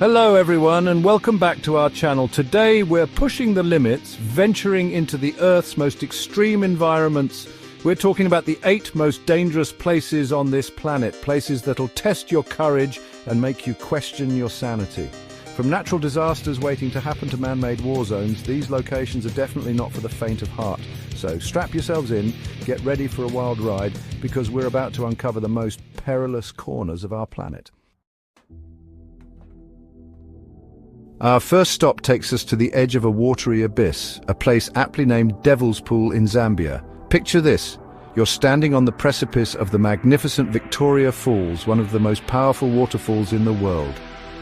Hello everyone and welcome back to our channel. Today we're pushing the limits, venturing into the Earth's most extreme environments. We're talking about the 8 most dangerous places on this planet, places that'll test your courage and make you question your sanity. From natural disasters waiting to happen to man-made war zones, these locations are definitely not for the faint of heart. So strap yourselves in, get ready for a wild ride, because we're about to uncover the most perilous corners of our planet. Our first stop takes us to the edge of a watery abyss, a place aptly named Devil's Pool in Zambia. Picture this. You're standing on the precipice of the magnificent Victoria Falls, one of the most powerful waterfalls in the world.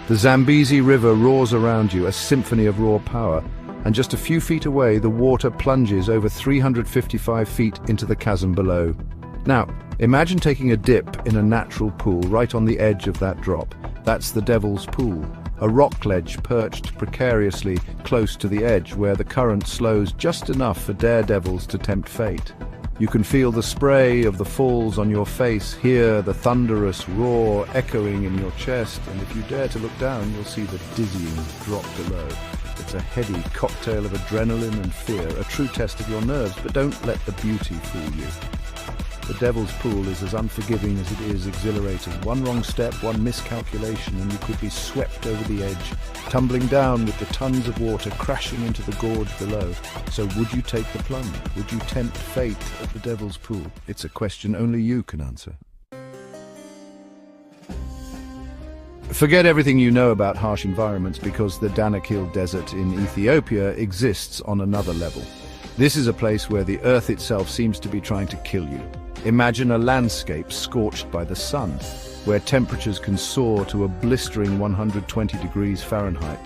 The Zambezi River roars around you, a symphony of raw power, and just a few feet away the water plunges over 355 feet into the chasm below. Now, imagine taking a dip in a natural pool right on the edge of that drop. That's the Devil's Pool. A rock ledge perched precariously close to the edge where the current slows just enough for daredevils to tempt fate. You can feel the spray of the falls on your face, hear the thunderous roar echoing in your chest, and if you dare to look down, you'll see the dizzying drop below. It's a heady cocktail of adrenaline and fear, a true test of your nerves, but don't let the beauty fool you. The Devil's Pool is as unforgiving as it is exhilarating. One wrong step, one miscalculation, and you could be swept over the edge, tumbling down with the tons of water crashing into the gorge below. So would you take the plunge? Would you tempt fate at the Devil's Pool? It's a question only you can answer. Forget everything you know about harsh environments, because the Danakil Desert in Ethiopia exists on another level. This is a place where the earth itself seems to be trying to kill you. Imagine a landscape scorched by the sun, where temperatures can soar to a blistering 120 degrees Fahrenheit.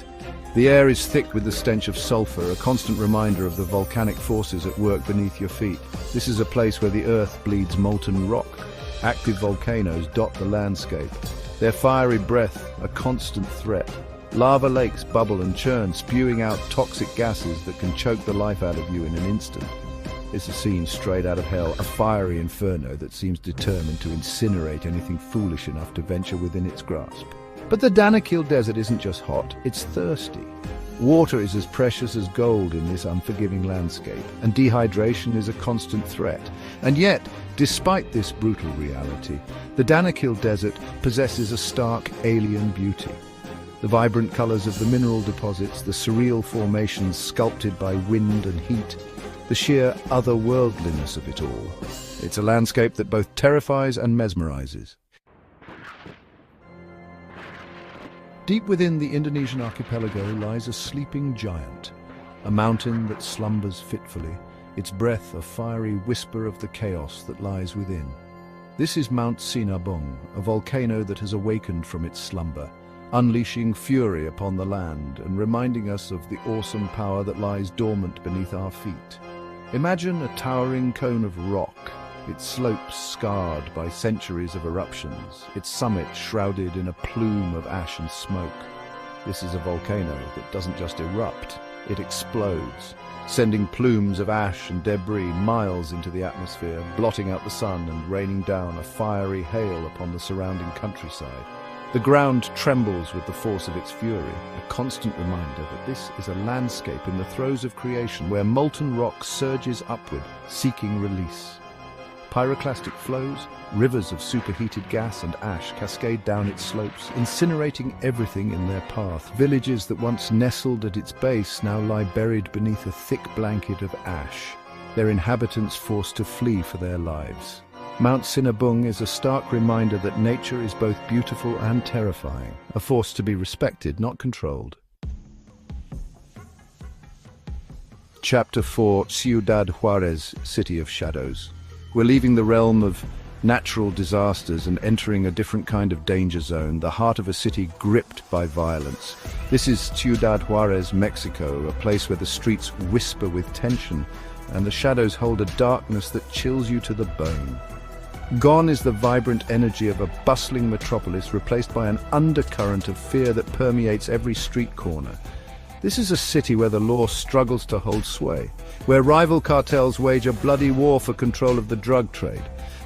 The air is thick with the stench of sulfur, a constant reminder of the volcanic forces at work beneath your feet. This is a place where the earth bleeds molten rock. Active volcanoes dot the landscape, their fiery breath a constant threat. Lava lakes bubble and churn, spewing out toxic gases that can choke the life out of you in an instant. It's a scene straight out of hell, a fiery inferno that seems determined to incinerate anything foolish enough to venture within its grasp. But the Danakil Desert isn't just hot, it's thirsty. Water is as precious as gold in this unforgiving landscape, and dehydration is a constant threat. And yet, despite this brutal reality, the Danakil Desert possesses a stark alien beauty. The vibrant colors of the mineral deposits, the surreal formations sculpted by wind and heat, the sheer otherworldliness of it all. It's a landscape that both terrifies and mesmerizes. Deep within the Indonesian archipelago lies a sleeping giant, a mountain that slumbers fitfully, its breath a fiery whisper of the chaos that lies within. This is Mount Sinabung, a volcano that has awakened from its slumber, unleashing fury upon the land and reminding us of the awesome power that lies dormant beneath our feet. Imagine a towering cone of rock, its slopes scarred by centuries of eruptions, its summit shrouded in a plume of ash and smoke. This is a volcano that doesn't just erupt, it explodes, sending plumes of ash and debris miles into the atmosphere, blotting out the sun and raining down a fiery hail upon the surrounding countryside. The ground trembles with the force of its fury, a constant reminder that this is a landscape in the throes of creation where molten rock surges upward, seeking release. Pyroclastic flows, rivers of superheated gas and ash cascade down its slopes, incinerating everything in their path. Villages that once nestled at its base now lie buried beneath a thick blanket of ash, their inhabitants forced to flee for their lives. Mount Sinabung is a stark reminder that nature is both beautiful and terrifying, a force to be respected, not controlled. Chapter 4, Ciudad Juarez, City of Shadows. We're leaving the realm of natural disasters and entering a different kind of danger zone, the heart of a city gripped by violence. This is Ciudad Juarez, Mexico, a place where the streets whisper with tension and the shadows hold a darkness that chills you to the bone. Gone is the vibrant energy of a bustling metropolis, replaced by an undercurrent of fear that permeates every street corner. This is a city where the law struggles to hold sway, where rival cartels wage a bloody war for control of the drug trade.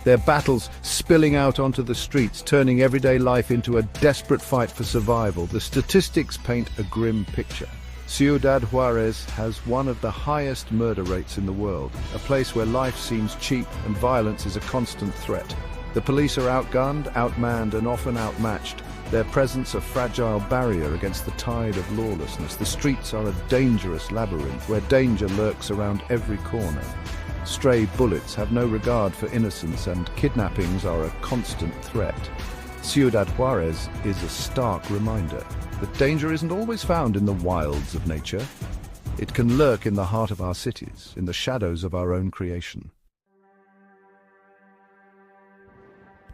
their battles spilling out onto the streets, turning everyday life into a desperate fight for survival. The statistics paint a grim picture. Ciudad Juarez has one of the highest murder rates in the world, a place where life seems cheap and violence is a constant threat. The police are outgunned, outmanned, and often outmatched, their presence a fragile barrier against the tide of lawlessness. The streets are a dangerous labyrinth where danger lurks around every corner. Stray bullets have no regard for innocence, and kidnappings are a constant threat. Ciudad Juarez is a stark reminder that danger isn't always found in the wilds of nature. It can lurk in the heart of our cities, in the shadows of our own creation.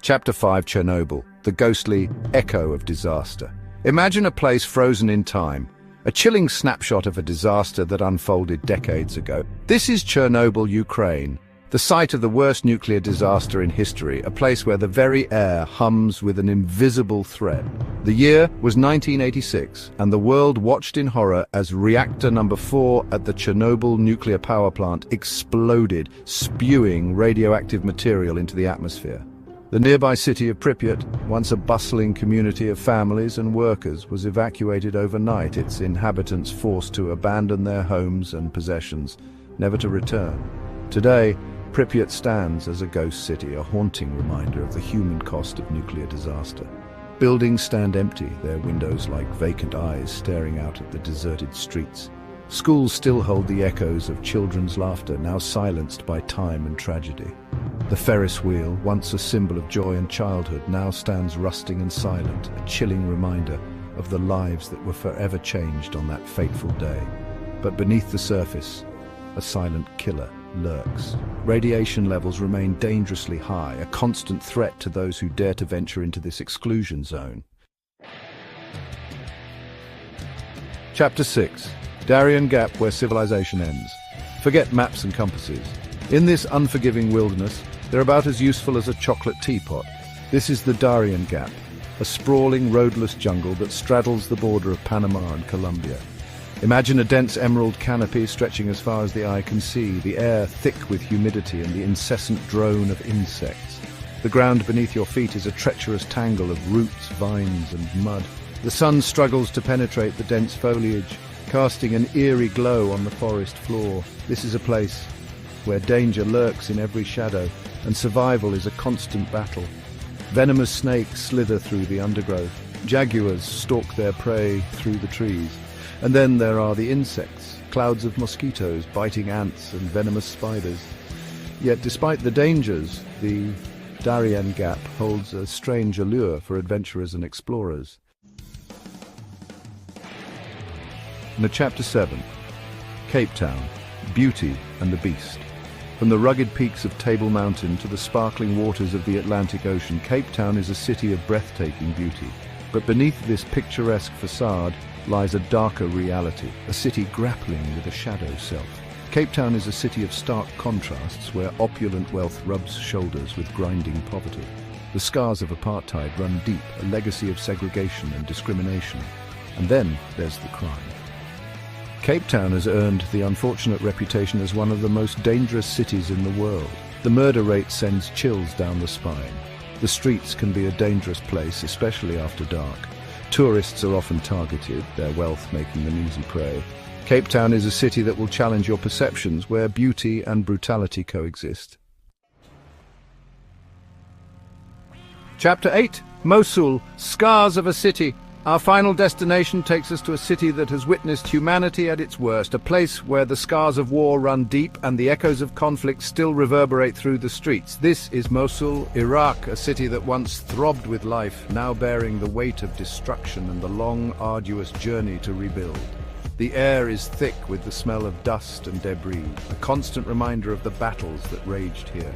Chapter 5: Chernobyl, the ghostly echo of disaster. Imagine a place frozen in time, a chilling snapshot of a disaster that unfolded decades ago. This is Chernobyl, Ukraine, the site of the worst nuclear disaster in history, a place where the very air hums with an invisible threat. The year was 1986, and the world watched in horror as reactor number 4 at the Chernobyl nuclear power plant exploded, spewing radioactive material into the atmosphere. The nearby city of Pripyat, once a bustling community of families and workers, was evacuated overnight, its inhabitants forced to abandon their homes and possessions, never to return. Today, Pripyat stands as a ghost city, a haunting reminder of the human cost of nuclear disaster. Buildings stand empty, their windows like vacant eyes staring out at the deserted streets. Schools still hold the echoes of children's laughter, now silenced by time and tragedy. The Ferris wheel, once a symbol of joy and childhood, now stands rusting and silent, a chilling reminder of the lives that were forever changed on that fateful day. But beneath the surface, a silent killer lurks. Radiation levels remain dangerously high, a constant threat to those who dare to venture into this exclusion zone. Chapter 6: Darien Gap, where civilization ends. Forget maps and compasses. In this unforgiving wilderness, they're about as useful as a chocolate teapot. This is the Darien Gap, a sprawling, roadless jungle that straddles the border of Panama and Colombia. Imagine a dense emerald canopy stretching as far as the eye can see, the air thick with humidity and the incessant drone of insects. The ground beneath your feet is a treacherous tangle of roots, vines, and mud. The sun struggles to penetrate the dense foliage, casting an eerie glow on the forest floor. This is a place where danger lurks in every shadow, and survival is a constant battle. Venomous snakes slither through the undergrowth. Jaguars stalk their prey through the trees. And then there are the insects, clouds of mosquitoes, biting ants, and venomous spiders. Yet despite the dangers, the Darien Gap holds a strange allure for adventurers and explorers. Now, Chapter 7: Cape Town, Beauty and the Beast. From the rugged peaks of Table Mountain to the sparkling waters of the Atlantic Ocean, Cape Town is a city of breathtaking beauty. But beneath this picturesque facade lies a darker reality, a city grappling with a shadow self. Cape Town is a city of stark contrasts where opulent wealth rubs shoulders with grinding poverty. The scars of apartheid run deep, a legacy of segregation and discrimination. And then there's the crime. Cape Town has earned the unfortunate reputation as one of the most dangerous cities in the world. The murder rate sends chills down the spine. The streets can be a dangerous place, especially after dark. Tourists are often targeted, their wealth making them easy prey. Cape Town is a city that will challenge your perceptions, where beauty and brutality coexist. Chapter 8: Mosul, Scars of a City. Our final destination takes us to a city that has witnessed humanity at its worst, a place where the scars of war run deep and the echoes of conflict still reverberate through the streets. This is Mosul, Iraq, a city that once throbbed with life, now bearing the weight of destruction and the long, arduous journey to rebuild. The air is thick with the smell of dust and debris, a constant reminder of the battles that raged here.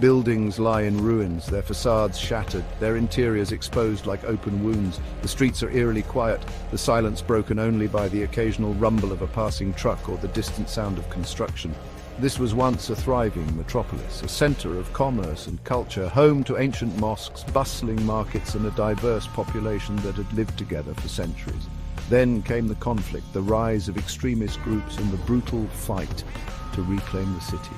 Buildings lie in ruins, their facades shattered, their interiors exposed like open wounds. The streets are eerily quiet, the silence broken only by the occasional rumble of a passing truck or the distant sound of construction. This was once a thriving metropolis, a center of commerce and culture, home to ancient mosques, bustling markets, and a diverse population that had lived together for centuries. Then came the conflict, the rise of extremist groups and the brutal fight to reclaim the city.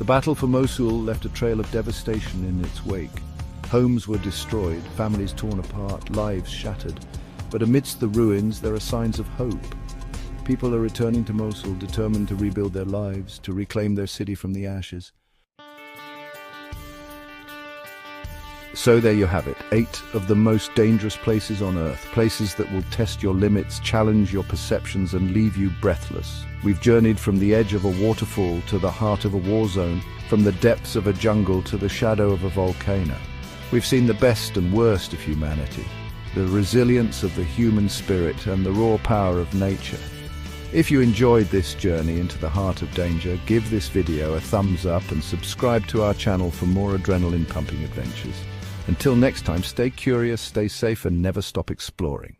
The battle for Mosul left a trail of devastation in its wake. Homes were destroyed, families torn apart, lives shattered. But amidst the ruins, there are signs of hope. People are returning to Mosul, determined to rebuild their lives, to reclaim their city from the ashes. So there you have it, 8 of the most dangerous places on Earth, places that will test your limits, challenge your perceptions and leave you breathless. We've journeyed from the edge of a waterfall to the heart of a war zone, from the depths of a jungle to the shadow of a volcano. We've seen the best and worst of humanity, the resilience of the human spirit and the raw power of nature. If you enjoyed this journey into the heart of danger, give this video a thumbs up and subscribe to our channel for more adrenaline-pumping adventures. Until next time, stay curious, stay safe, and never stop exploring.